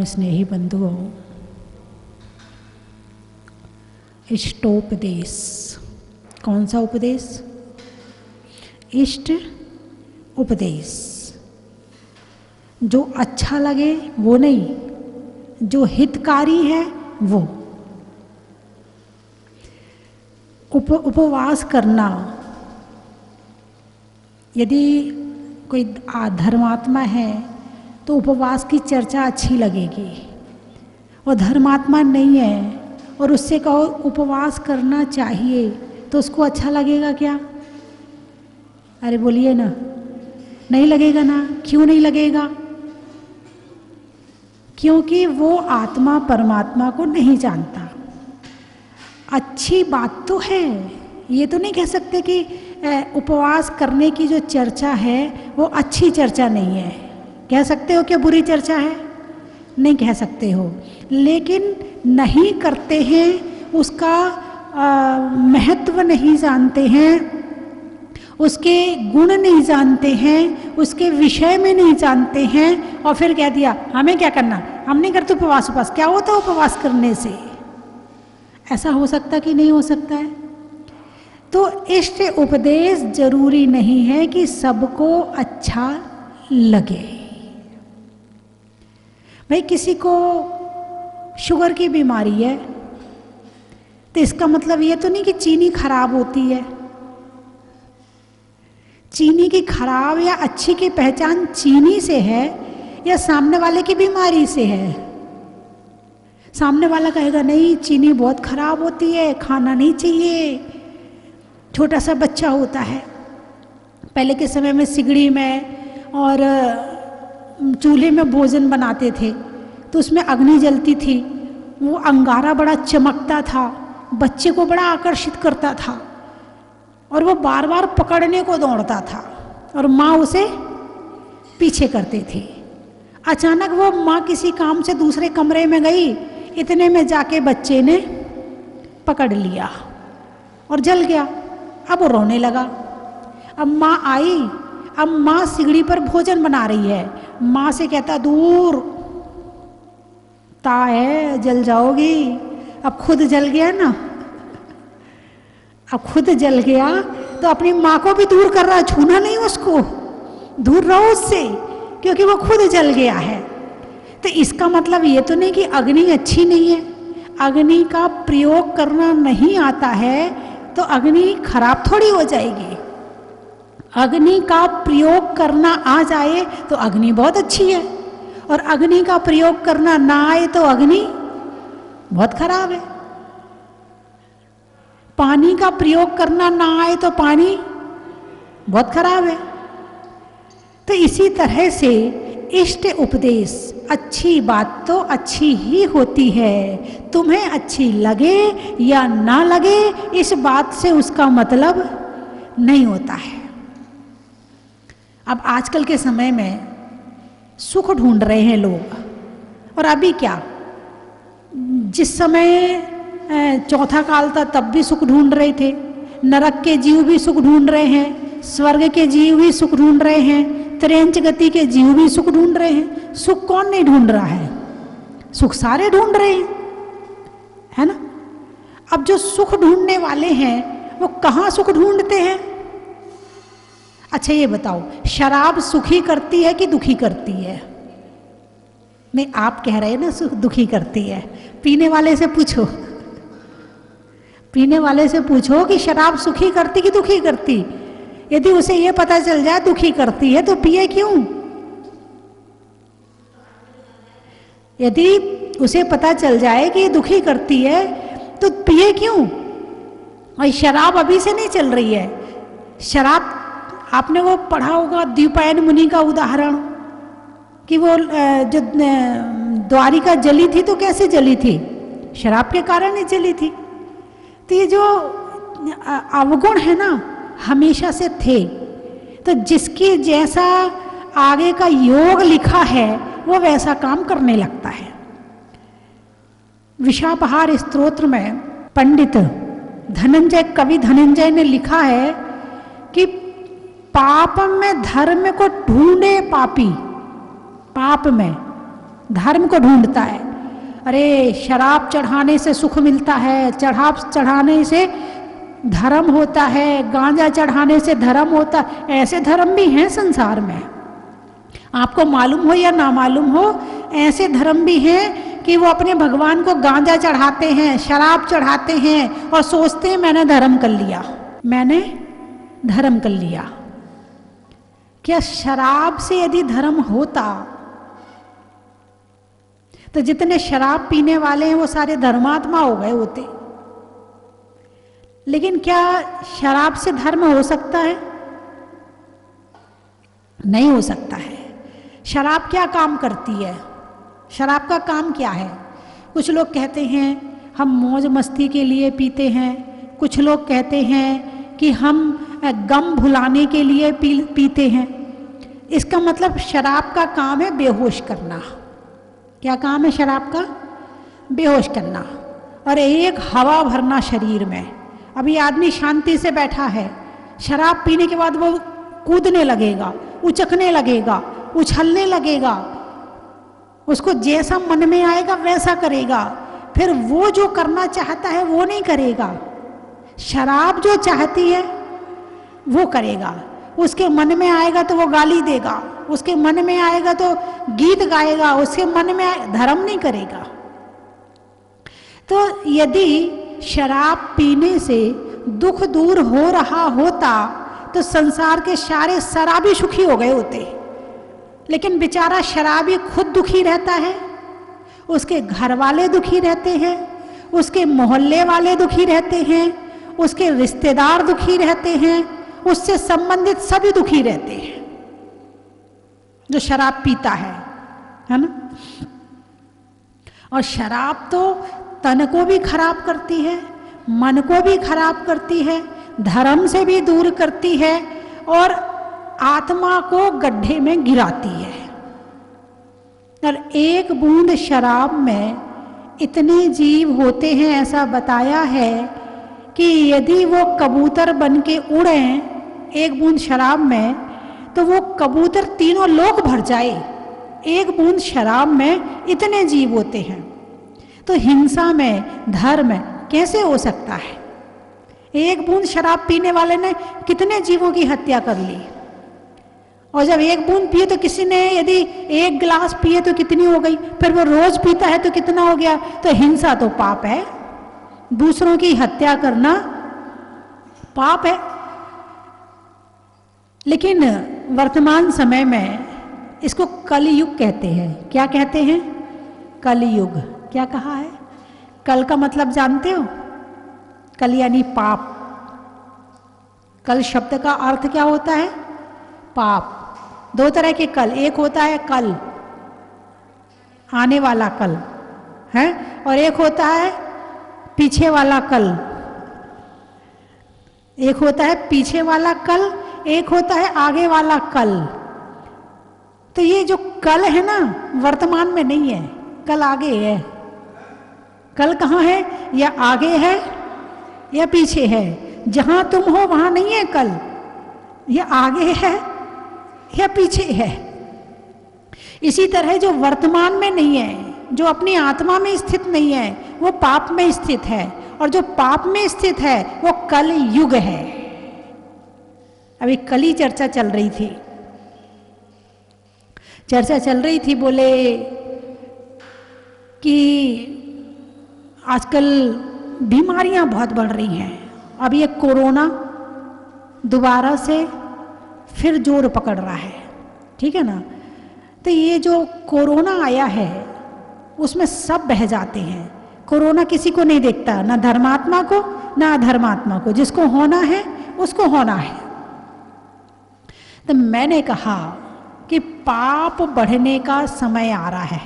स्नेही बंधुओं, इष्टोपदेश। कौन सा उपदेश? इष्ट उपदेश। जो अच्छा लगे वो नहीं, जो हितकारी है वो। उपवास करना, यदि कोई धर्मात्मा है तो उपवास की चर्चा अच्छी लगेगी, और धर्मात्मा नहीं है और उससे कहो उपवास करना चाहिए तो उसको अच्छा लगेगा क्या? अरे बोलिए ना, नहीं लगेगा ना। क्यों नहीं लगेगा? क्योंकि वो आत्मा परमात्मा को नहीं जानता। अच्छी बात तो है, ये तो नहीं कह सकते कि उपवास करने की जो चर्चा है वो अच्छी चर्चा नहीं है। कह सकते हो क्या बुरी चर्चा है? नहीं कह सकते हो, लेकिन नहीं करते हैं, उसका महत्व नहीं जानते हैं, उसके गुण नहीं जानते हैं, उसके विषय में नहीं जानते हैं, और फिर कह दिया हमें क्या करना, हम नहीं करते उपवास। उपवास क्या होता है उपवास करने से? ऐसा हो सकता कि नहीं हो सकता है? तो इष्ट उपदेश जरूरी नहीं है कि सबको अच्छा लगे। भाई किसी को शुगर की बीमारी है तो इसका मतलब ये तो नहीं कि चीनी खराब होती है। चीनी की खराब या अच्छी की पहचान चीनी से है या सामने वाले की बीमारी से है? सामने वाला कहेगा नहीं चीनी बहुत खराब होती है, खाना नहीं चाहिए। छोटा सा बच्चा होता है, पहले के समय में सिगड़ी में और चूल्हे में भोजन बनाते थे तो उसमें अग्नि जलती थी, वो अंगारा बड़ा चमकता था, बच्चे को बड़ा आकर्षित करता था और वो बार बार पकड़ने को दौड़ता था और माँ उसे पीछे करती थी। अचानक वो माँ किसी काम से दूसरे कमरे में गई, इतने में जाके बच्चे ने पकड़ लिया और जल गया। अब वो रोने लगा। अब माँ आई, अब माँ सिगड़ी पर भोजन बना रही है, माँ से कहता दूर ता है जल जाओगी। अब खुद जल गया ना, अब खुद जल गया तो अपनी माँ को भी दूर कर रहा है, छूना नहीं उसको, दूर रहो उससे, क्योंकि वो खुद जल गया है। तो इसका मतलब ये तो नहीं कि अग्नि अच्छी नहीं है। अग्नि का प्रयोग करना नहीं आता है तो अग्नि खराब थोड़ी हो जाएगी। अग्नि का प्रयोग करना आ जाए तो अग्नि बहुत अच्छी है, और अग्नि का प्रयोग करना ना आए तो अग्नि बहुत खराब है। पानी का प्रयोग करना ना आए तो पानी बहुत खराब है। तो इसी तरह से इष्ट उपदेश, अच्छी बात तो अच्छी ही होती है, तुम्हें अच्छी लगे या ना लगे इस बात से उसका मतलब नहीं होता है। अब आजकल के समय में सुख ढूंढ रहे हैं लोग, और अभी क्या, जिस समय चौथा काल था तब भी सुख ढूंढ रहे थे, नरक के जीव भी सुख ढूंढ रहे हैं, स्वर्ग के जीव भी सुख ढूंढ रहे हैं, त्रेंच गति के जीव भी सुख ढूंढ रहे हैं। सुख कौन नहीं ढूंढ रहा है? सुख सारे ढूंढ रहे हैं, है ना। अब जो सुख ढूंढने वाले हैं वो कहाँ सुख ढूंढते हैं? अच्छा ये बताओ, शराब सुखी करती है कि दुखी करती है? नहीं, आप कह रहे हैं ना सुख दुखी करती है। पीने वाले से पूछो, पीने वाले से पूछो कि शराब सुखी करती कि दुखी करती। यदि उसे ये पता चल जाए दुखी करती है तो पिए क्यों? यदि उसे पता चल जाए कि दुखी करती है तो पिए क्यों? और शराब अभी से नहीं चल रही है। शराब आपने वो पढ़ा होगा द्विपायन मुनि का उदाहरण, कि वो जो द्वारिका जली थी तो कैसे जली थी? शराब के कारण ही जली थी। तो ये जो अवगुण है ना हमेशा से थे, तो जिसकी जैसा आगे का योग लिखा है वो वैसा काम करने लगता है। विशापहार स्तोत्र में पंडित धनंजय, कवि धनंजय ने लिखा है कि पाप में धर्म को ढूंढे पापी, पाप में धर्म को ढूंढता है। अरे शराब चढ़ाने से सुख मिलता है, चढ़ाने से धर्म होता है, गांजा चढ़ाने से धर्म होता, ऐसे धर्म भी हैं संसार में। आपको मालूम हो या ना मालूम हो, ऐसे धर्म भी हैं कि वो अपने भगवान को गांजा चढ़ाते हैं, शराब चढ़ाते हैं और सोचते हैं मैंने धर्म कर लिया, मैंने धर्म कर लिया। क्या शराब से यदि धर्म होता तो जितने शराब पीने वाले हैं वो सारे धर्मात्मा हो गए होते। लेकिन क्या शराब से धर्म हो सकता है? नहीं हो सकता है। शराब क्या काम करती है? शराब का काम क्या है? कुछ लोग कहते हैं हम मौज मस्ती के लिए पीते हैं, कुछ लोग कहते हैं कि हम गम भुलाने के लिए पीते हैं। इसका मतलब शराब का काम है बेहोश करना। क्या काम है शराब का? बेहोश करना और एक हवा भरना शरीर में। अभी आदमी शांति से बैठा है, शराब पीने के बाद वो कूदने लगेगा, उचकने लगेगा, उछलने लगेगा, उसको जैसा मन में आएगा वैसा करेगा, फिर वो जो करना चाहता है वो नहीं करेगा, शराब जो चाहती है वो करेगा। उसके मन में आएगा तो वो गाली देगा, उसके मन में आएगा तो गीत गाएगा, उसके मन में धर्म नहीं करेगा। तो यदि शराब पीने से दुख दूर हो रहा होता तो संसार के सारे शराबी सुखी हो गए होते। लेकिन बेचारा शराबी खुद दुखी रहता है, उसके घर वाले दुखी रहते हैं, उसके मोहल्ले वाले दुखी रहते हैं, उसके रिश्तेदार दुखी रहते हैं, उससे संबंधित सभी दुखी रहते हैं जो शराब पीता है ना। और शराब तो तन को भी खराब करती है, मन को भी खराब करती है, धर्म से भी दूर करती है और आत्मा को गड्ढे में गिराती है। और एक बूंद शराब में इतने जीव होते हैं, ऐसा बताया है कि यदि वो कबूतर बन के उड़ें एक बूंद शराब में तो वो कबूतर तीनों लोक भर जाए। एक बूंद शराब में इतने जीव होते हैं, तो हिंसा में धर्म कैसे हो सकता है? एक बूंद शराब पीने वाले ने कितने जीवों की हत्या कर ली। और जब एक बूंद पिए तो किसी ने यदि एक गिलास पिए तो कितनी हो गई, फिर वो रोज पीता है तो कितना हो गया। तो हिंसा तो पाप है, दूसरों की हत्या करना पाप है। लेकिन वर्तमान समय में इसको कलयुग कहते हैं। क्या कहते हैं? कलयुग। क्या कहा है? कल का मतलब जानते हो? कल यानी पाप। कल शब्द का अर्थ क्या होता है? पाप। दो तरह के कल, एक होता है कल आने वाला कल है, और एक होता है पीछे वाला कल। एक होता है पीछे वाला कल, एक होता है आगे वाला कल। तो ये जो कल है ना, वर्तमान में नहीं है, कल आगे है। कल कहाँ है? या आगे है या पीछे है। जहां तुम हो वहां नहीं है कल, या आगे है या पीछे है। इसी तरह जो वर्तमान में नहीं है, जो अपनी आत्मा में स्थित नहीं है, वो पाप में स्थित है, और जो पाप में स्थित है वो कल युग है। अभी कल ही चर्चा चल रही थी, बोले कि आजकल बीमारियां बहुत बढ़ रही हैं। अब ये कोरोना दोबारा से फिर जोर पकड़ रहा है, ठीक है ना। तो ये जो कोरोना आया है उसमें सब बह जाते हैं। कोरोना किसी को नहीं देखता, ना धर्मात्मा को ना अधर्मात्मा को। जिसको होना है उसको होना है। तो मैंने कहा कि पाप बढ़ने का समय आ रहा है।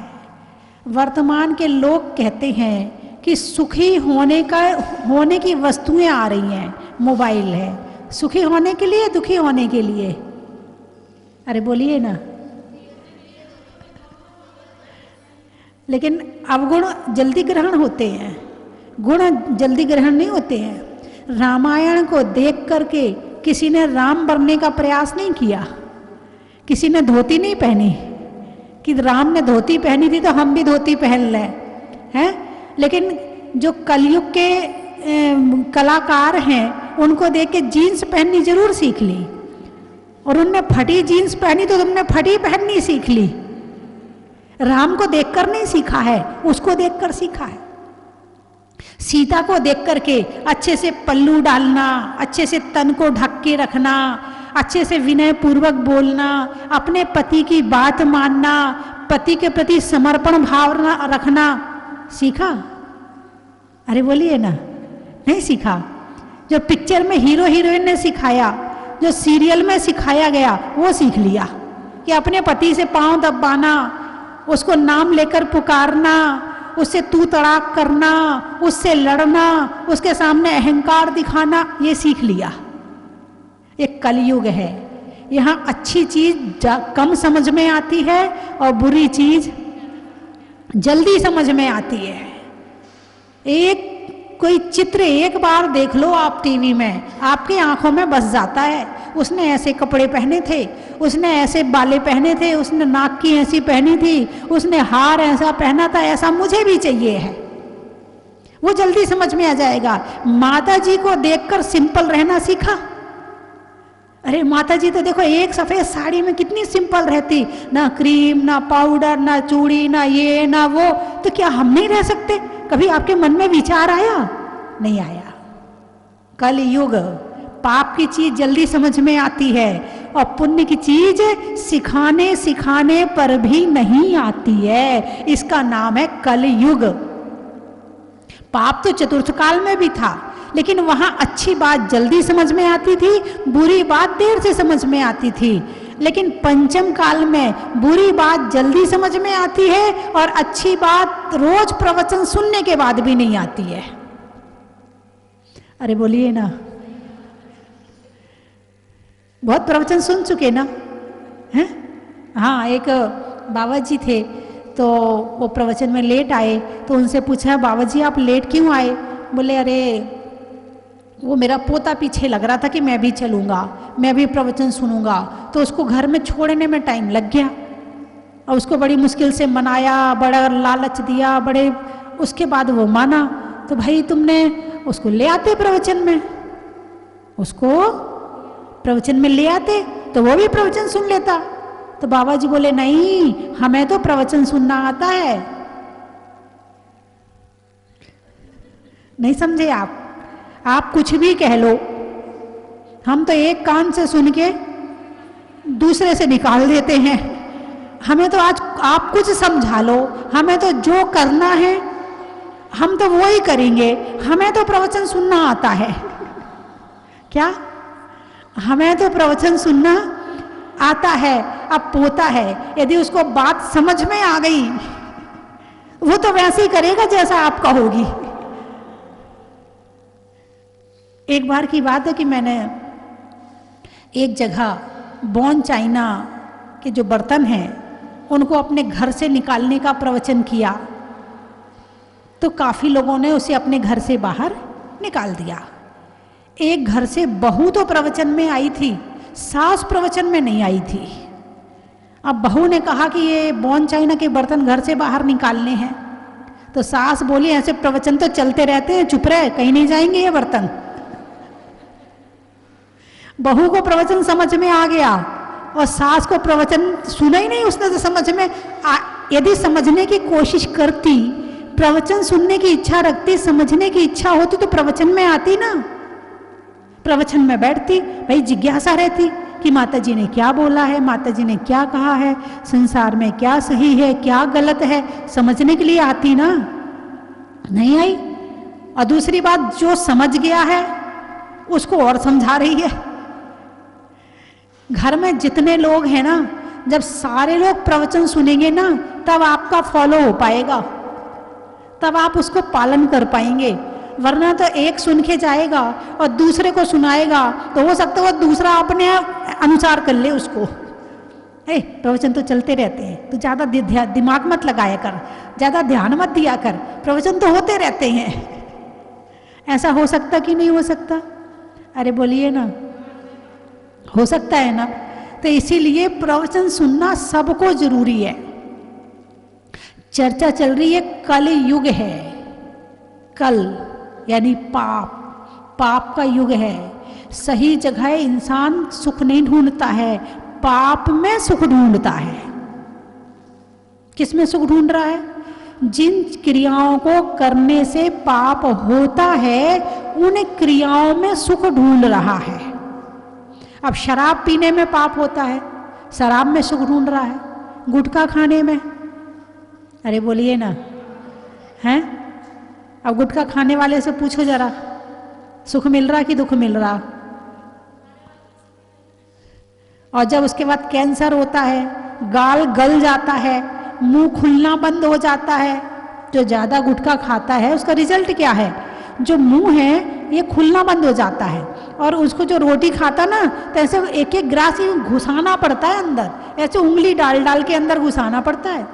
वर्तमान के लोग कहते हैं कि सुखी होने की वस्तुएं आ रही हैं। मोबाइल है, सुखी होने के लिए, दुखी होने के लिए? अरे बोलिए ना। लेकिन अवगुण जल्दी ग्रहण होते हैं, गुण जल्दी ग्रहण नहीं होते हैं। रामायण को देख करके किसी ने राम बनने का प्रयास नहीं किया, किसी ने धोती नहीं पहनी, कि राम ने धोती पहनी थी तो हम भी धोती पहन लें, हैं? लेकिन जो कलयुग के कलाकार हैं उनको देख के जीन्स पहननी जरूर सीख ली, और उनने फटी जीन्स पहनी तो तुमने फटी पहननी सीख ली। राम को देखकर नहीं सीखा है, उसको देखकर सीखा है। सीता को देख करके अच्छे से पल्लू डालना, अच्छे से तन को ढक के रखना, अच्छे से विनय पूर्वक बोलना, अपने पति की बात मानना, पति के प्रति समर्पण भाव रखना सीखा? अरे बोलिए ना, नहीं सीखा। जो पिक्चर में हीरो हीरोइन ने सिखाया, जो सीरियल में सिखाया गया, वो सीख लिया कि अपने पति से पांव दबाना, उसको नाम लेकर पुकारना, उससे तू तड़ाक करना, उससे लड़ना, उसके सामने अहंकार दिखाना, ये सीख लिया। एक कलयुग है, यहाँ अच्छी चीज कम समझ में आती है और बुरी चीज जल्दी समझ में आती है। एक कोई चित्र एक बार देख लो आप टीवी में, आपकी आंखों में बस जाता है। उसने ऐसे कपड़े पहने थे, उसने ऐसे बाले पहने थे, उसने नाक की ऐसी पहनी थी, उसने हार ऐसा पहना था, ऐसा मुझे भी चाहिए है, वो जल्दी समझ में आ जाएगा। माता जी को देखकर सिंपल रहना सीखा। अरे माता जी तो देखो एक सफेद साड़ी में कितनी सिंपल रहती, ना क्रीम, ना पाउडर, ना चूड़ी, ना ये ना वो, तो क्या हम नहीं रह सकते? कभी आपके मन में विचार आया? नहीं आया। कलयुग, पाप की चीज जल्दी समझ में आती है और पुण्य की चीज सिखाने सिखाने पर भी नहीं आती है। इसका नाम है कलयुग। पाप तो चतुर्थ काल में भी था, लेकिन वहां अच्छी बात जल्दी समझ में आती थी, बुरी बात देर से समझ में आती थी। लेकिन पंचम काल में बुरी बात जल्दी समझ में आती है और अच्छी बात रोज प्रवचन सुनने के बाद भी नहीं आती है। अरे बोलिए ना, बहुत प्रवचन सुन चुके ना, हैं? हाँ, एक बाबा जी थे तो वो प्रवचन में लेट आए, तो उनसे पूछा, बाबा जी आप लेट क्यों आए? बोले अरे वो मेरा पोता पीछे लग रहा था कि मैं भी चलूँगा, मैं भी प्रवचन सुनूंगा, तो उसको घर में छोड़ने में टाइम लग गया और उसको बड़ी मुश्किल से मनाया, बड़ा लालच दिया, बड़े उसके बाद वो माना। तो भाई तुमने उसको ले आते प्रवचन में, उसको प्रवचन में ले आते तो वो भी प्रवचन सुन लेता। तो बाबा जी बोले नहीं, हमें तो प्रवचन सुनना आता है। नहीं समझे आप कुछ भी कह लो, हम तो एक कान से सुन के दूसरे से निकाल देते हैं। हमें तो आज आप कुछ समझा लो, हमें तो जो करना है हम तो वो ही करेंगे, हमें तो प्रवचन सुनना आता है। क्या? हमें तो प्रवचन सुनना आता है। अब पोता है, यदि उसको बात समझ में आ गई वो तो वैसे ही करेगा जैसा आप कहोगी। एक बार की बात है कि मैंने एक जगह बॉन चाइना के जो बर्तन हैं उनको अपने घर से निकालने का प्रवचन किया, तो काफ़ी लोगों ने उसे अपने घर से बाहर निकाल दिया। एक घर से बहू तो प्रवचन में आई थी, सास प्रवचन में नहीं आई थी। अब बहू ने कहा कि ये बॉन चाइना के बर्तन घर से बाहर निकालने हैं, तो सास बोली ऐसे प्रवचन तो चलते रहते हैं, चुप रहे, कहीं नहीं जाएंगे ये बर्तन। बहू को प्रवचन समझ में आ गया और सास को प्रवचन सुना ही नहीं उसने, तो समझ में यदि समझने की कोशिश करती, प्रवचन सुनने की इच्छा रखती, समझने की इच्छा होती तो प्रवचन में आती ना, प्रवचन में बैठती, भाई जिज्ञासा रहती कि माता जी ने क्या बोला है, माता जी ने क्या कहा है, संसार में क्या सही है क्या गलत है, समझने के लिए आती ना, नहीं आई। और दूसरी बात, जो समझ गया है उसको और समझा रही है। घर में जितने लोग हैं ना, जब सारे लोग प्रवचन सुनेंगे ना, तब आपका फॉलो हो पाएगा, तब आप उसको पालन कर पाएंगे। वरना तो एक सुन के जाएगा और दूसरे को सुनाएगा, तो हो सकता है वो दूसरा अपने अनुसार कर ले उसको। प्रवचन तो चलते रहते हैं, तो ज़्यादा दिमाग मत लगाया कर, ज़्यादा ध्यान मत दिया कर, प्रवचन तो होते रहते हैं। ऐसा हो सकता कि नहीं हो सकता? अरे बोलिए ना, हो सकता है ना। तो इसीलिए प्रवचन सुनना सबको जरूरी है। चर्चा चल रही है कल युग है। कल यानी पाप, पाप का युग है। सही जगह इंसान सुख नहीं ढूंढता है, पाप में सुख ढूंढता है। किस में सुख ढूंढ रहा है? जिन क्रियाओं को करने से पाप होता है उन क्रियाओं में सुख ढूंढ रहा है। अब शराब पीने में पाप होता है, शराब में सुख ढूंढ रहा है। गुटखा खाने में, अरे बोलिए ना, हैं? अब गुटखा खाने वाले से पूछो जरा, सुख मिल रहा कि दुख मिल रहा? और जब उसके बाद कैंसर होता है, गाल गल जाता है, मुंह खुलना बंद हो जाता है, जो ज्यादा गुटखा खाता है उसका रिजल्ट क्या है? जो मुंह है ये खुलना बंद हो जाता है। और उसको जो रोटी खाता ना, तो ऐसे एक एक ग्रास ही घुसाना पड़ता है अंदर, ऐसे उंगली डाल डाल के अंदर घुसाना पड़ता है।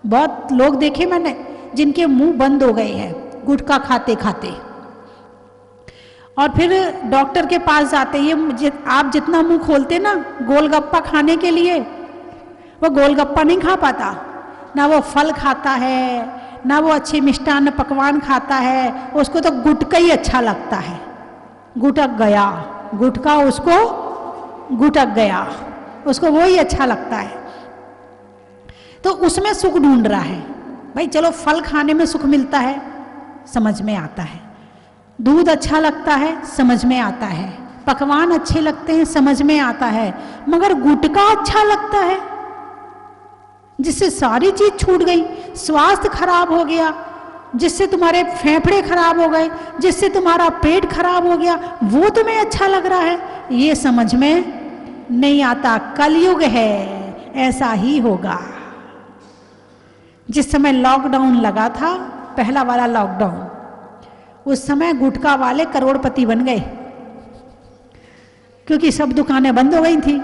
बहुत लोग देखे मैंने जिनके मुंह बंद हो गए हैं गुटखा खाते खाते। और फिर डॉक्टर के पास जाते, ये आप जितना मुंह खोलते ना गोलगप्पा खाने के लिए, वो गोलगप्पा नहीं खा पाता, ना वो फल खाता है, ना वो अच्छे मिष्टान्न पकवान खाता है, उसको तो गुटका ही अच्छा लगता है। गुटक गया, गुटका उसको गुटक गया, उसको वो ही अच्छा लगता है। तो उसमें सुख ढूंढ रहा है। भाई चलो फल खाने में सुख मिलता है, समझ में आता है। दूध अच्छा लगता है, समझ में आता है। पकवान अच्छे लगते हैं, समझ में आता है। मगर गुटका अच्छा लगता है जिससे सारी चीज छूट गई, स्वास्थ्य खराब हो गया, जिससे तुम्हारे फेफड़े खराब हो गए, जिससे तुम्हारा पेट खराब हो गया, वो तुम्हें अच्छा लग रहा है, ये समझ में नहीं आता। कलयुग है, ऐसा ही होगा। जिस समय लॉकडाउन लगा था, पहला वाला लॉकडाउन, उस समय गुटखा वाले करोड़पति बन गए, क्योंकि सब दुकानें बंद हो गई थी।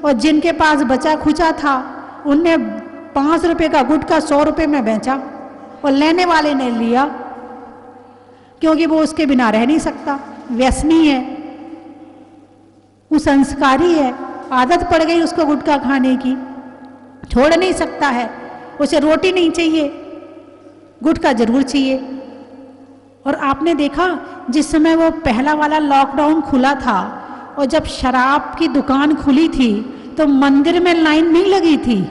और जिनके पास बचा खुचा था उनने 5 रुपए का गुटखा 100 रुपए में बेचा, और लेने वाले ने लिया, क्योंकि वो उसके बिना रह नहीं सकता, व्यसनी है, वो संस्कारी है, आदत पड़ गई उसको गुटखा खाने की, छोड़ नहीं सकता है। उसे रोटी नहीं चाहिए, गुटखा जरूर चाहिए। और आपने देखा जिस समय वो पहला वाला लॉकडाउन खुला था और जब शराब की दुकान खुली थी तो मंदिर में लाइन नहीं लगी थी,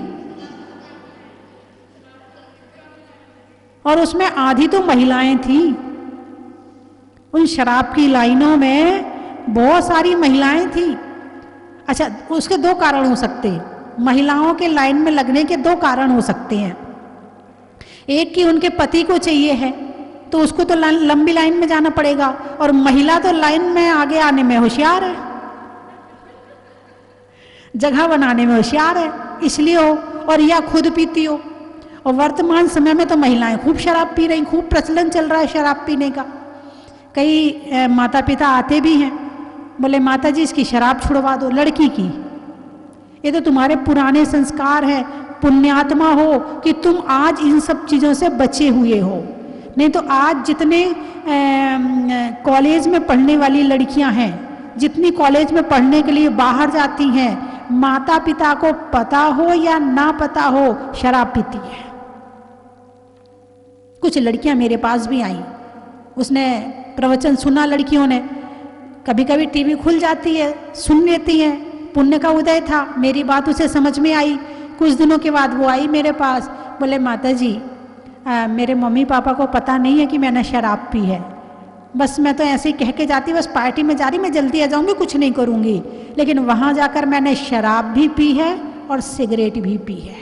और उसमें आधी तो महिलाएं थी। उन शराब की लाइनों में बहुत सारी महिलाएं थी। अच्छा, उसके 2 कारण हो सकते हैं। महिलाओं के लाइन में लगने के 2 कारण हो सकते हैं। एक कि उनके पति को चाहिए है तो उसको तो लंबी लाइन में जाना पड़ेगा, और महिला तो लाइन में आगे आने में होशियार है, जगह बनाने में होशियार है, इसलिए हो, और या खुद पीती हो। और वर्तमान समय में तो महिलाएं खूब शराब पी रही, खूब प्रचलन चल रहा है शराब पीने का। कई माता पिता आते भी हैं, बोले माता जी इसकी शराब छुड़वा दो, लड़की की। ये तो तुम्हारे पुराने संस्कार हैं, पुण्यात्मा हो कि तुम आज इन सब चीज़ों से बचे हुए हो। नहीं तो आज जितने कॉलेज में पढ़ने वाली लड़कियां हैं, जितनी कॉलेज में पढ़ने के लिए बाहर जाती हैं, माता पिता को पता हो या ना पता हो शराब पीती है। कुछ लड़कियां मेरे पास भी आई, उसने प्रवचन सुना, लड़कियों ने, कभी कभी टीवी खुल जाती है, सुन लेती हैं, पुण्य का उदय था, मेरी बात उसे समझ में आई। कुछ दिनों के बाद वो आई मेरे पास, बोले माता जी मेरे मम्मी पापा को पता नहीं है कि मैंने शराब पी है, बस मैं तो ऐसे ही कह के जाती, बस पार्टी में जा रही, मैं जल्दी आ जाऊंगी, कुछ नहीं करूंगी, लेकिन वहां जाकर मैंने शराब भी पी है और सिगरेट भी पी है।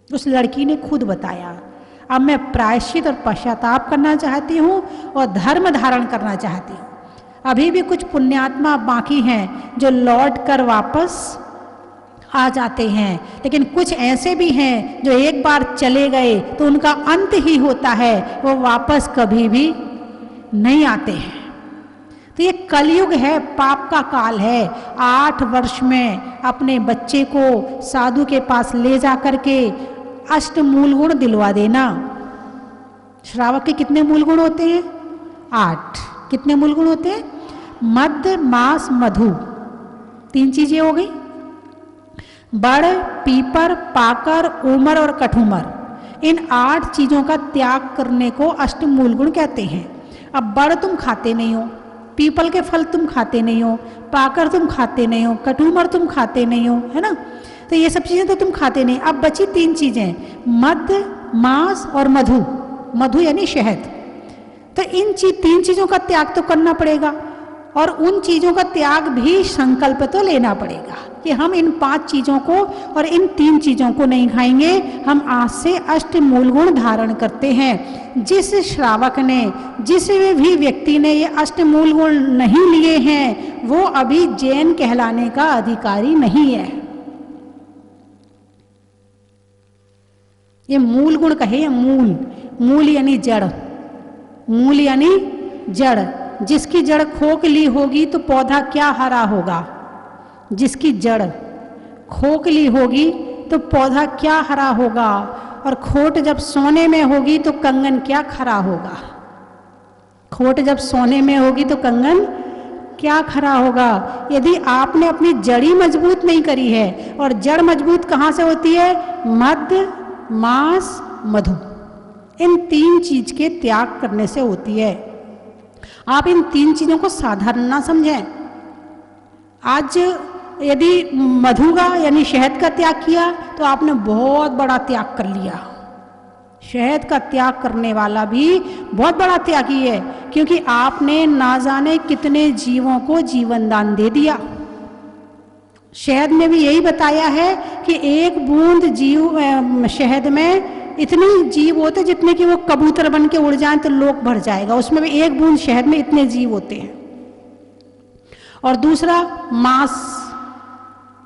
उस लड़की ने खुद बताया। अब मैं प्रायश्चित और पश्चाताप करना चाहती हूँ और धर्म धारण करना चाहती हूँ। अभी भी कुछ पुण्यात्मा बाकी हैं जो लौट कर वापस आ जाते हैं, लेकिन कुछ ऐसे भी हैं जो एक बार चले गए तो उनका अंत ही होता है, वो वापस कभी भी नहीं आते हैं। तो ये कलयुग है, पाप का काल है। 8 वर्ष में अपने बच्चे को साधु के पास ले जा करके 8 मूल गुण दिलवा देना। श्रावक के कितने मूल गुण होते हैं? 8। कितने मूल गुण होते हैं? मध्य, मास, मधु, 3 चीजें हो गई। बड़, पीपर, पाकर, उमर और कठुमर। इन 8 चीजों का त्याग करने को अष्टमूल गुण कहते हैं। अब बड़ तुम खाते नहीं हो, पीपल के फल तुम खाते नहीं हो, पाकर तुम खाते नहीं हो, कटुमर तुम खाते नहीं हो, है ना। तो ये सब चीजें तो तुम खाते नहीं। अब बची 3 चीजें, मद्य, मांस और मधु। मधु यानी शहद। तो इन 3 चीजों का त्याग तो करना पड़ेगा, और उन चीजों का त्याग भी संकल्प तो लेना पड़ेगा कि हम इन 5 चीजों को और इन 3 चीजों को नहीं खाएंगे। हम आज से अष्टमूल गुण धारण करते हैं। जिस श्रावक ने, जिस भी व्यक्ति ने ये अष्टमूल गुण नहीं लिए हैं, वो अभी जैन कहलाने का अधिकारी नहीं है। ये मूल गुण कहे, मूल, मूल यानी जड़, मूल यानी जड़। जिसकी जड़ खोखली होगी तो पौधा क्या हरा होगा। जिसकी जड़ खोखली होगी तो पौधा क्या हरा होगा, और खोट जब सोने में होगी तो कंगन क्या खरा होगा। खोट जब सोने में होगी तो कंगन क्या खरा होगा। यदि आपने अपनी जड़ी मजबूत नहीं करी है, और जड़ मजबूत कहाँ से होती है, मद्य, मांस, मधु, इन 3 चीज के त्याग करने से होती है। आप इन 3 चीजों को साधारण ना समझें। आज यदि मधु का यानी शहद का त्याग किया तो आपने बहुत बड़ा त्याग कर लिया। शहद का त्याग करने वाला भी बहुत बड़ा त्यागी है, क्योंकि आपने ना जाने कितने जीवों को जीवन दान दे दिया। शहद में भी यही बताया है कि 1 बूंद जीव शहद में इतने जीव होते जितने कि वो कबूतर बन के उड़ जाएं तो लोक भर जाएगा। उसमें भी 1 बूंद शहद में इतने जीव होते हैं। और दूसरा मांस,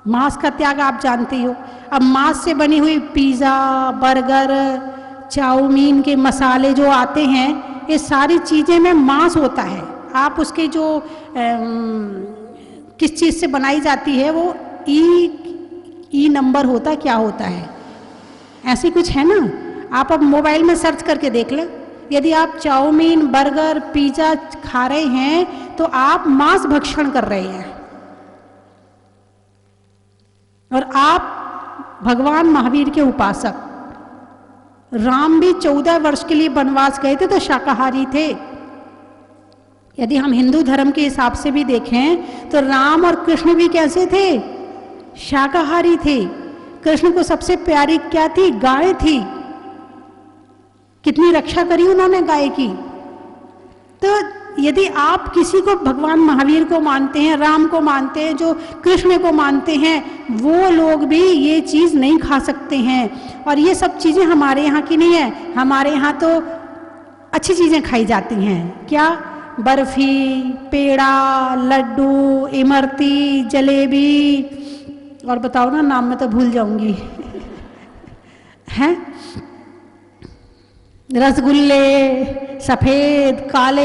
मांस का त्याग आप जानते हो। अब मांस से बनी हुई पिज़्ज़ा, बर्गर, चाउमीन के मसाले जो आते हैं, ये सारी चीज़ें में मांस होता है। आप उसके जो किस चीज़ से बनाई जाती है, वो ई नंबर होता है, क्या होता है, ऐसी कुछ है ना। आप अब मोबाइल में सर्च करके देख लें। यदि आप चाउमीन, बर्गर, पिज़्ज़ा खा रहे हैं तो आप मांस भक्षण कर रहे हैं। और आप भगवान महावीर के उपासक, राम भी 14 वर्ष के लिए वनवास गए थे तो शाकाहारी थे। यदि हम हिंदू धर्म के हिसाब से भी देखें तो राम और कृष्ण भी कैसे थे, शाकाहारी थे। कृष्ण को सबसे प्यारी क्या थी, गाय थी। कितनी रक्षा करी उन्होंने गाय की। तो यदि आप किसी को, भगवान महावीर को मानते हैं, राम को मानते हैं, जो कृष्ण को मानते हैं, वो लोग भी ये चीज़ नहीं खा सकते हैं। और ये सब चीज़ें हमारे यहाँ की नहीं है। हमारे यहाँ तो अच्छी चीज़ें खाई जाती हैं। क्या, बर्फी, पेड़ा, लड्डू, इमरती, जलेबी, और बताओ ना, नाम में तो भूल जाऊंगी हैं, रसगुल्ले, सफ़ेद, काले,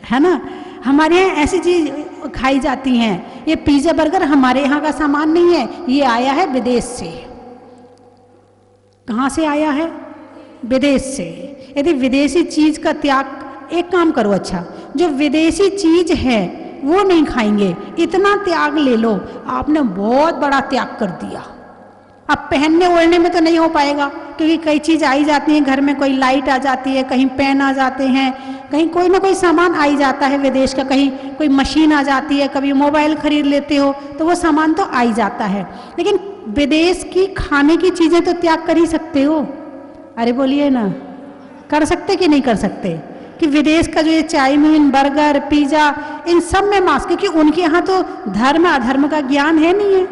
है ना। हमारे यहाँ ऐसी चीज़ खाई जाती हैं। ये पिज़्ज़ा बर्गर हमारे यहाँ का सामान नहीं है, ये आया है विदेश से। कहाँ से आया है, विदेश से। यदि विदेशी चीज़ का त्याग, एक काम करो, अच्छा जो विदेशी चीज़ है वो नहीं खाएंगे, इतना त्याग ले लो, आपने बहुत बड़ा त्याग कर दिया। अब पहनने ओढ़ने में तो नहीं हो पाएगा, क्योंकि कई चीज़ आई जाती हैं घर में, कोई लाइट आ जाती है, कहीं पेन आ जाते हैं, कहीं कोई ना कोई सामान आ ही जाता है विदेश का, कहीं कोई मशीन आ जाती है, कभी मोबाइल खरीद लेते हो तो वो सामान तो आ ही जाता है। लेकिन विदेश की खाने की चीज़ें तो त्याग कर ही सकते हो। अरे बोलिए ना, कर सकते कि नहीं कर सकते। कि विदेश का जो ये चाउमीन, बर्गर, पिज़्ज़ा, इन सब में मांस, क्योंकि उनके यहाँ तो धर्म अधर्म का ज्ञान है नहीं है।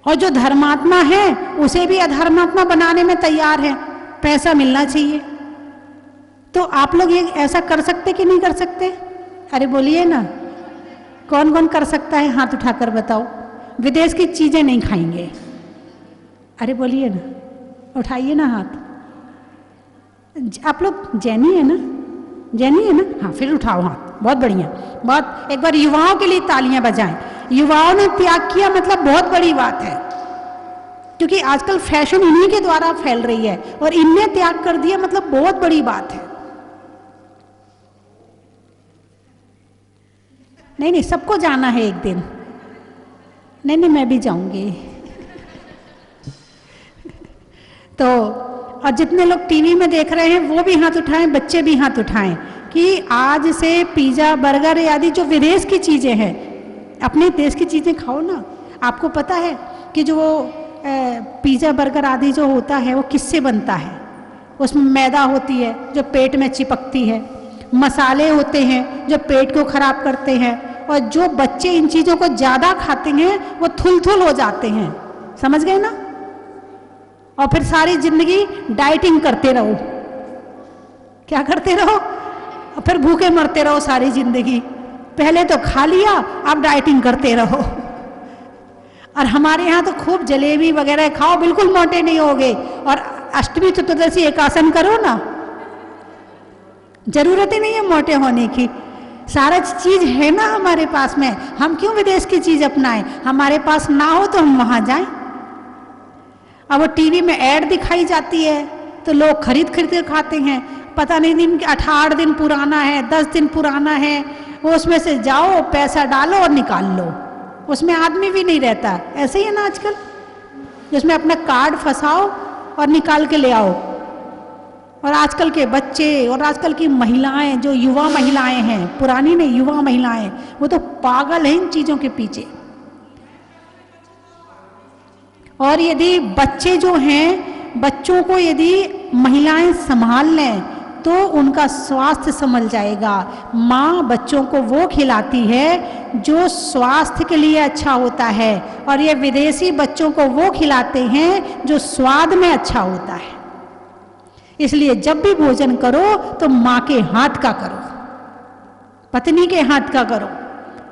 और जो धर्मात्मा है उसे भी अधर्मात्मा बनाने में तैयार है, पैसा मिलना चाहिए। तो आप लोग ये ऐसा कर सकते कि नहीं कर सकते? अरे बोलिए ना, कौन कौन कर सकता है, हाथ उठाकर बताओ। विदेश की चीज़ें नहीं खाएंगे। अरे बोलिए ना, उठाइए ना हाथ। आप लोग जैनी है ना, जैनी है ना, हाँ फिर उठाओ हाथ, बहुत बढ़िया। बहुत, एक बार युवाओं के लिए तालियां बजाएं। युवाओं ने त्याग किया मतलब बहुत बड़ी बात है, क्योंकि आजकल फैशन इन्हीं के द्वारा फैल रही है, और इनने त्याग कर दिया मतलब बहुत बड़ी बात है। नहीं नहीं, सबको जाना है एक दिन। नहीं नहीं, मैं भी जाऊंगी। तो और जितने लोग टीवी में देख रहे हैं वो भी हाथ उठाएं, बच्चे भी हाथ उठाएं कि आज से पिज़्ज़ा बर्गर आदि जो विदेश की चीज़ें हैं, अपने देश की चीज़ें खाओ ना। आपको पता है कि जो पिज़्ज़ा बर्गर आदि जो होता है वो किससे बनता है? उसमें मैदा होती है जो पेट में चिपकती है, मसाले होते हैं जो पेट को खराब करते हैं, और जो बच्चे इन चीज़ों को ज़्यादा खाते हैं वो थुल हो जाते हैं। समझ गए ना? और फिर सारी जिंदगी डाइटिंग करते रहो। क्या करते रहो? और फिर भूखे मरते रहो सारी जिंदगी। पहले तो खा लिया, अब डाइटिंग करते रहो। और हमारे यहाँ तो खूब जलेबी वगैरह खाओ, बिल्कुल मोटे नहीं होगे। और अष्टमी चतुर्दशी एकासन करो ना, जरूरत ही नहीं है मोटे होने की। सारा चीज है ना हमारे पास में, हम क्यों विदेश की चीज अपनाएं? हमारे पास ना हो तो हम वहां जाएं। अब वो टीवी में ऐड दिखाई जाती है तो लोग खरीद के खाते हैं। पता नहीं दिन 18 दिन पुराना है, 10 दिन पुराना है, वो उसमें से जाओ पैसा डालो और निकाल लो, उसमें आदमी भी नहीं रहता। ऐसे ही है ना आजकल, जिसमें अपना कार्ड फंसाओ और निकाल के ले आओ। और आजकल के बच्चे और आजकल की महिलाएं, जो युवा महिलाएं हैं, पुरानी नहीं युवा महिलाएं, वो तो पागल हैं इन चीज़ों के पीछे। और यदि बच्चे जो हैं, बच्चों को यदि महिलाएं संभाल लें तो उनका स्वास्थ्य संभल जाएगा। माँ बच्चों को वो खिलाती है जो स्वास्थ्य के लिए अच्छा होता है, और ये विदेशी बच्चों को वो खिलाते हैं जो स्वाद में अच्छा होता है। इसलिए जब भी भोजन करो तो माँ के हाथ का करो, पत्नी के हाथ का करो।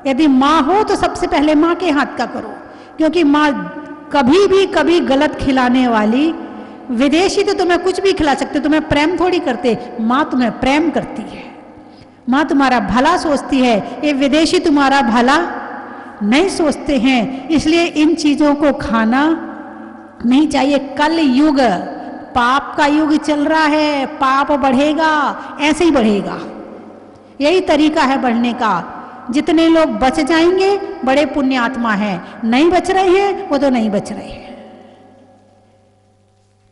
यदि माँ हो तो सबसे पहले माँ के हाथ का करो, क्योंकि माँ कभी गलत खिलाने वाली, विदेशी तो तुम्हें कुछ भी खिला सकते, तुम्हें प्रेम थोड़ी करते, माँ तुम्हें प्रेम करती है। माँ तुम्हारा भला सोचती है, ये विदेशी तुम्हारा भला नहीं सोचते हैं। इसलिए इन चीज़ों को खाना नहीं चाहिए। कल युग पाप का युग चल रहा है, पाप बढ़ेगा, ऐसे ही बढ़ेगा। यही तरीका है बढ़ने का। जितने लोग बच जाएंगे बड़े पुण्यात्मा हैं, नहीं बच रहे हैं वो तो नहीं बच रहे हैं।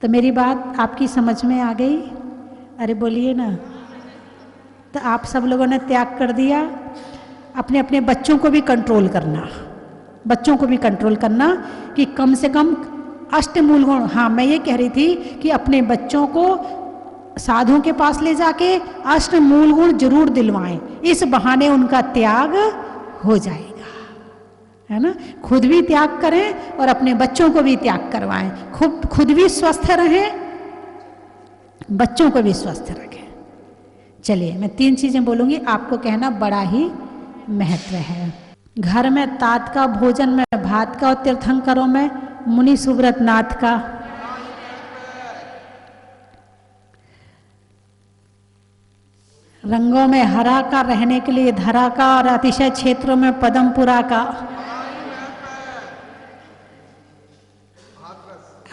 तो मेरी बात आपकी समझ में आ गई? अरे बोलिए ना। तो आप सब लोगों ने त्याग कर दिया। अपने अपने बच्चों को भी कंट्रोल करना, बच्चों को भी कंट्रोल करना कि कम से कम अष्टमूल गुण। हाँ, मैं ये कह रही थी कि अपने बच्चों को साधुओं के पास ले जाके अष्टमूल गुण जरूर दिलवाएं। इस बहाने उनका त्याग हो जाएगा, है ना। खुद भी त्याग करें और अपने बच्चों को भी त्याग करवाएं। खुद भी स्वस्थ रहें, बच्चों को भी स्वस्थ रखें। चलिए मैं 3 चीजें बोलूंगी, आपको कहना बड़ा ही महत्व है। घर में तात का, भोजन में भात का, और तीर्थंकरों में मुनि सुव्रत नाथ का। रंगों में हरा का, रहने के लिए धरा का, और अतिशय क्षेत्रों में पदमपुरा का।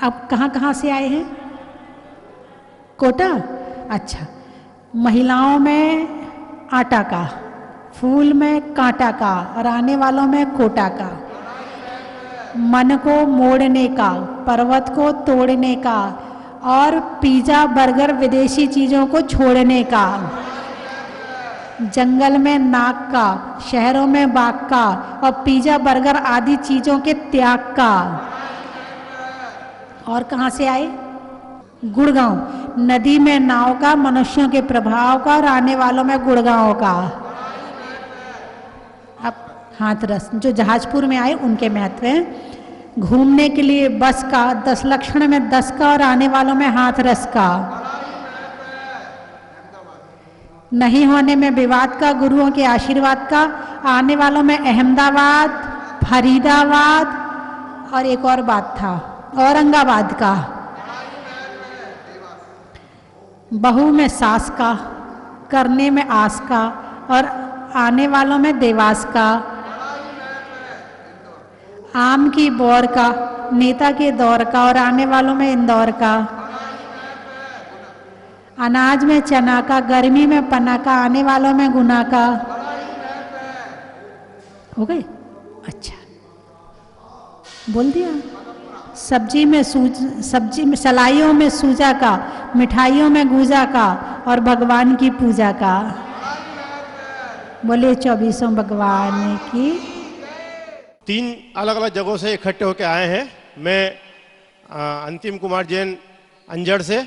आप कहाँ कहाँ से आए हैं? कोटा? अच्छा। महिलाओं में आटा का, फूल में कांटा का, और आने वालों में कोटा का। मन को मोड़ने का, पर्वत को तोड़ने का, और पिज़्ज़ा बर्गर विदेशी चीज़ों को छोड़ने का। जंगल में नाग का, शहरों में बाघ का, और पिज़्ज़ा बर्गर आदि चीज़ों के त्याग का। और कहाँ से आए? गुड़गांव। नदी में नाव का, मनुष्यों के प्रभाव का, और आने वालों में गुड़गांव का। अब हाथरस, जो जहाजपुर में आए उनके महत्व हैं। घूमने के लिए बस का, 10 लक्षण में 10 का, और आने वालों में हाथरस का। नहीं होने में विवाद का, गुरुओं के आशीर्वाद का, आने वालों में अहमदाबाद, फरीदाबाद, और एक और बात था औरंगाबाद का। बहू में सास का, करने में आस का, और आने वालों में देवास का। आम की बौर का, नेता के दौर का, और आने वालों में इंदौर का। अनाज में चना का, गर्मी में पना का, आने वालों में गुना का। हो गए? अच्छा, बोल दिया। सब्जी में सलाइयों में सूजा का, मिठाइयों में गूजा का और भगवान की पूजा का। बोले 24 भगवान की। 3 अलग अलग जगहों से इकट्ठे होकर आए हैं। मैं अंतिम कुमार जैन अंजड़ से,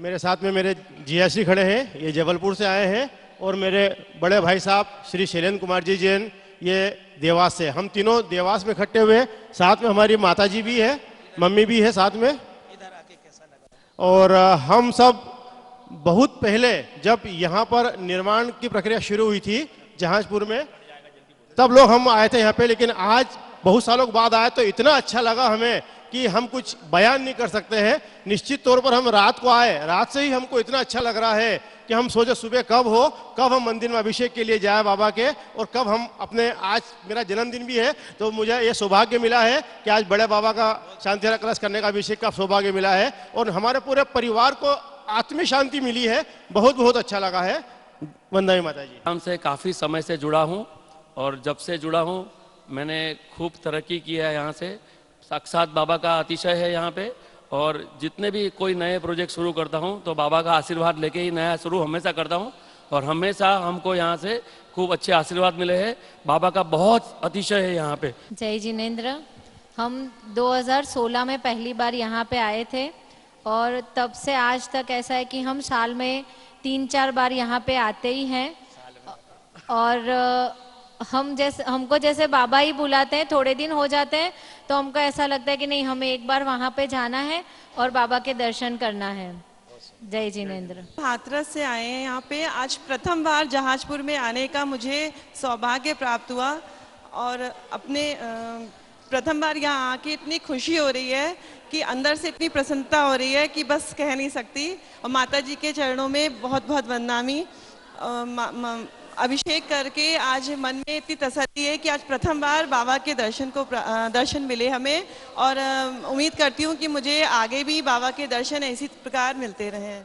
मेरे साथ में मेरे जियाश्री खड़े हैं, ये जबलपुर से आए हैं, और मेरे बड़े भाई साहब श्री शैलेंद्र कुमार जी जैन, ये देवास से। हम तीनों देवास में इकट्ठे हुए। साथ में हमारी माता जी भी है, मम्मी भी है साथ में। और हम सब बहुत पहले जब यहाँ पर निर्माण की प्रक्रिया शुरू हुई थी जहाजपुर में, तब लोग हम आए थे यहाँ पे। लेकिन आज बहुत सालों के बाद आए तो इतना अच्छा लगा हमें कि हम कुछ बयान नहीं कर सकते हैं। निश्चित तौर पर हम रात को आए, रात से ही हमको इतना अच्छा लग रहा है कि हम सोचे सुबह कब हम मंदिर में अभिषेक के लिए जाए बाबा के, और कब हम अपने, आज मेरा जन्मदिन भी है तो मुझे ये सौभाग्य मिला है कि आज बड़े बाबा का शांति कलश करने का, अभिषेक का सौभाग्य मिला है, और हमारे पूरे परिवार को आत्मिक शांति मिली है। बहुत बहुत अच्छा लगा है। वंदना माता जी। हमसे काफ़ी समय से जुड़ा हूँ, और जब से जुड़ा हूँ मैंने खूब तरक्की की है। यहाँ से साक्षात बाबा का अतिशय है यहाँ पे, और जितने भी कोई नए प्रोजेक्ट शुरू करता हूँ तो बाबा का आशीर्वाद लेके ही नया शुरू हमेशा करता हूँ, और हमेशा हमको यहाँ से खूब अच्छे आशीर्वाद मिले हैं। बाबा का बहुत अतिशय है यहाँ पे। जय जिनेंद्र। हम 2016 में पहली बार यहाँ पे आए थे, और तब से आज तक ऐसा है कि हम साल में 3-4 बार यहाँ पे आते ही हैं। और हमको जैसे बाबा ही बुलाते हैं, थोड़े दिन हो जाते हैं तो हमको ऐसा लगता है कि नहीं, हमें एक बार वहाँ पे जाना है और बाबा के दर्शन करना है। जय जिनेंद्र। हाथरस से आए हैं यहाँ पे। आज प्रथम बार जहाजपुर में आने का मुझे सौभाग्य प्राप्त हुआ, और अपने प्रथम बार यहाँ आके इतनी खुशी हो रही है कि अंदर से इतनी प्रसन्नता हो रही है कि बस कह नहीं सकती। और माता जी के चरणों में बहुत बहुत वंदनामी। अभिषेक करके आज मन में इतनी तसल्ली है कि आज प्रथम बार बाबा के दर्शन मिले हमें, और उम्मीद करती हूँ कि मुझे आगे भी बाबा के दर्शन इसी प्रकार मिलते रहें।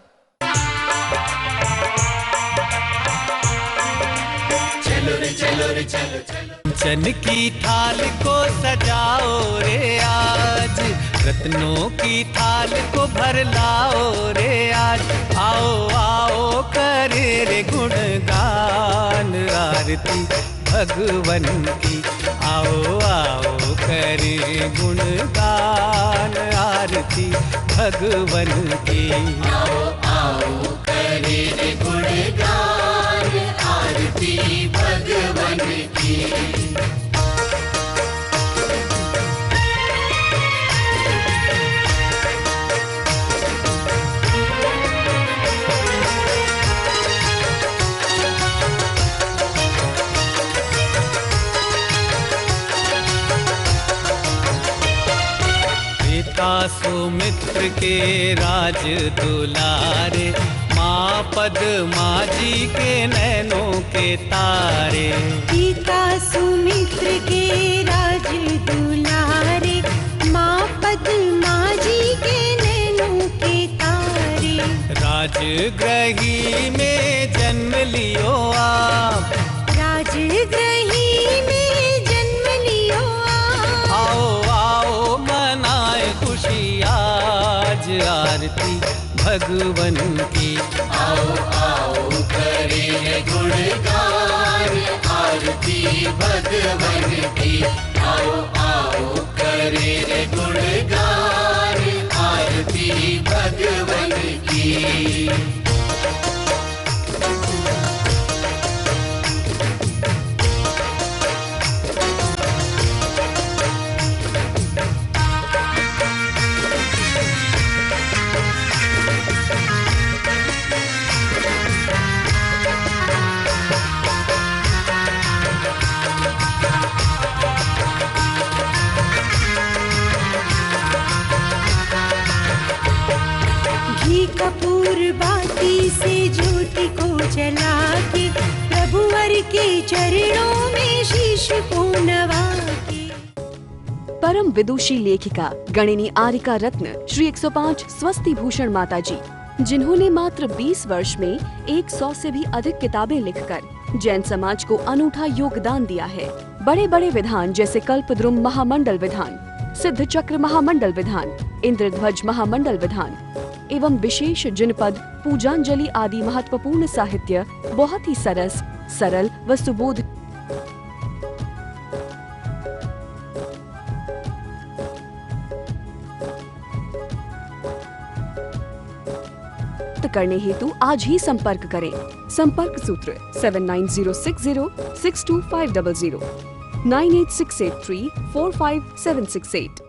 चलो रे चलो रे चलो चलो, चन की थाल को सजाओ रे आज, रत्नों की थाल को भर लाओ रे आज। आओ आओ करे रे गुणगान आरती भगवन की। आओ आओ करे गुणगान आरती भगवन की। आओ आओ करे रे गुणगान आरती भगवन की। सुमित्र के राज दुलारे, माँ पद्मा जी के नैनों के तारे। पिता सुमित्र के राज दुलारे, माँ पद्मा जी के नैनों के तारे। राजगृही में जन्म लियो आप, राजगृही में जन्म लियो आप। आओ आओ मनाए खुशी आज आरती भगवन की। आओ आओ करे गुणगान आरती भगवन की। आओ आओ करे गुणगान आरती भगवन की। कपूर बाती से ज्योति को जला के, प्रभुवर के चरणों में शीश को नवा के। परम विदुषी लेखिका गणिनी आरिका रत्न श्री 105 स्वस्ति भूषण माता जी, जिन्होंने मात्र 20 वर्ष में 100 से भी अधिक किताबें लिखकर जैन समाज को अनूठा योगदान दिया है। बड़े बड़े विधान जैसे कल्पद्रुम महामंडल विधान, सिद्ध चक्र महामंडल विधान, इंद्रध्वज महामंडल विधान एवं विशेष जिनपद, पूजांजलि आदि महत्वपूर्ण साहित्य बहुत ही सरस, सरल व सुबोध करने हेतु आज ही संपर्क करें। संपर्क सूत्र 7906062500 98683456768।